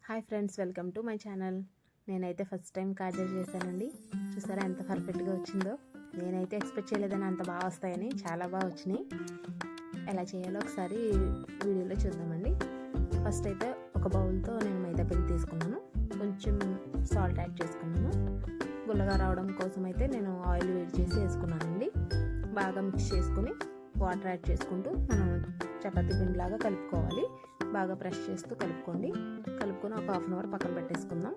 Hi friends, welcome to my channel. నేనైతే first time Kajal చేశానండి. చూసారా ఎంత పర్ఫెక్ట్గా వచ్చిందో. నేనైతే ఎక్స్పెక్ట్ చేయలేదని అంత బాగా వస్తాయని. చాలా బాగా వచ్చినాయి. ఎలా చేయాలో ఒకసారి వీడియోలో చూద్దామండి. ఫస్ట్ అయితే ఒక బౌల్తో నేను మైదా పిండి తీసుకున్నాను. కొంచెం సాల్ట్ యాడ్ చేసుకున్నాను. గుల్లగా రావడం కోసం అయితే నేను ఆయిల్ వేడి చేసి వేసుకున్నానండి. బాగా మిక్స్ చేసుకుని వాటర్ యాడ్ చేసుకుంటూ మనం చపాతీ పిండిలాగా కలుపుకోవాలి. బాగా ప్రెస్ చేస్తూ కలుపుకొని ఒక హాఫ్ అన్ అవర్ పక్కన పెట్టేసుకుందాం.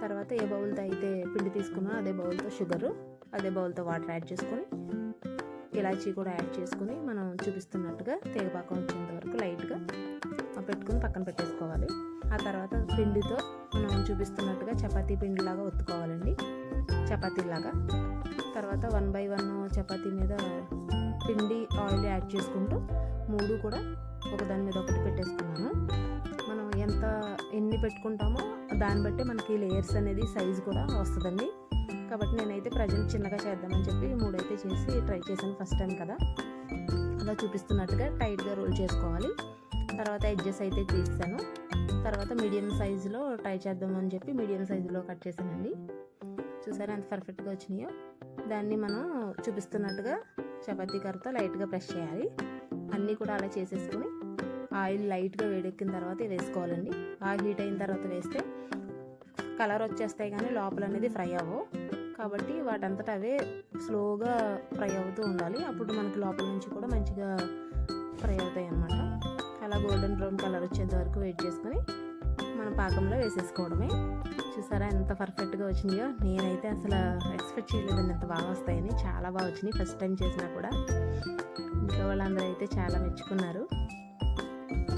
తర్వాత ఏ బౌల్తో అయితే పిండి తీసుకున్నా అదే బౌల్తో షుగరు, అదే బౌల్తో వాటర్ యాడ్ చేసుకొని ఇలాచీ కూడా యాడ్ చేసుకుని మనం చూపిస్తున్నట్టుగా తేగపాకం వచ్చేంత వరకు లైట్గా పెట్టుకుని పక్కన పెట్టేసుకోవాలి. ఆ తర్వాత పిండితో మనం చూపిస్తున్నట్టుగా చపాతీ పిండిలాగా ఒత్తుకోవాలండి, చపాతీలాగా. తర్వాత 1 by 1 చపాతీ మీద పిండి ఆయిల్ యాడ్ చేసుకుంటూ 3 కూడా ఒకదాని మీద ఒకటి పెట్టేసుకున్నాను. మనం ఎన్ని పెట్టుకుంటామో దాన్ని బట్టి మనకి లేయర్స్ అనేది సైజు కూడా వస్తుందండి. కాబట్టి నేనైతే ప్రజెంట్ చిన్నగా చేద్దామని చెప్పి 3 అయితే చేసి ట్రై చేశాను, ఫస్ట్ టైం కదా. అలా చూపిస్తున్నట్టుగా టైట్గా రోల్ చేసుకోవాలి. తర్వాత ఎడ్జెస్ అయితే తీసాను. తర్వాత మీడియం సైజులో ట్రై చేద్దామని చెప్పి మీడియం సైజులో కట్ చేశానండి. చూసారా ఎంత పర్ఫెక్ట్గా వచ్చినాయో. దాన్ని మనం చూపిస్తున్నట్టుగా చపాతీ కర్రతో లైట్గా ప్రెస్ చేయాలి. అన్నీ కూడా అలా చేసేసుకుని ఆయిల్ లైట్గా వేడెక్కిన తర్వాత వేసుకోవాలండి. ఆయిల్ హీట్ అయిన తర్వాత వేస్తే కలర్ వచ్చేస్తాయి కానీ లోపల అనేది ఫ్రై అవ్వవు. కాబట్టి వాటంతటా అవే స్లోగా ఫ్రై అవుతూ ఉండాలి. అప్పుడు మనకి లోపల నుంచి కూడా మంచిగా ఫ్రై అవుతాయి అన్నమాట. అలా గోల్డెన్ బ్రౌన్ కలర్ వచ్చేంత వరకు వెయిట్ చేసుకుని మనం పాకంలో వేసేసుకోవడమే. చూసారా ఎంత పర్ఫెక్ట్గా వచ్చినాయో. నేనైతే అసలు ఎక్స్పెక్ట్ చేయలేదండి ఎంత బాగా వస్తాయని. చాలా బాగా వచ్చినాయి, ఫస్ట్ టైం చేసినా కూడా. ఇంట్లో వాళ్ళందరూ అయితే చాలా మెచ్చుకున్నారు.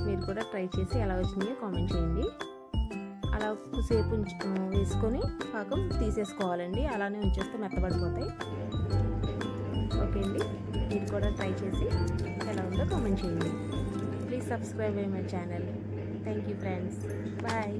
మీరు కూడా ట్రై చేసి ఎలా వచ్చినాయో కామెంట్ చేయండి. అలా సేపు వేసుకొని పాకం తీసేసుకోవాలండి. అలానే ఉంచేస్తే మెత్తబడిపోతాయి. ఓకే అండి, మీరు కూడా ట్రై చేసి ఎలా ఉందో కామెంట్ చేయండి. Please subscribe my channel. Thank you friends, bye.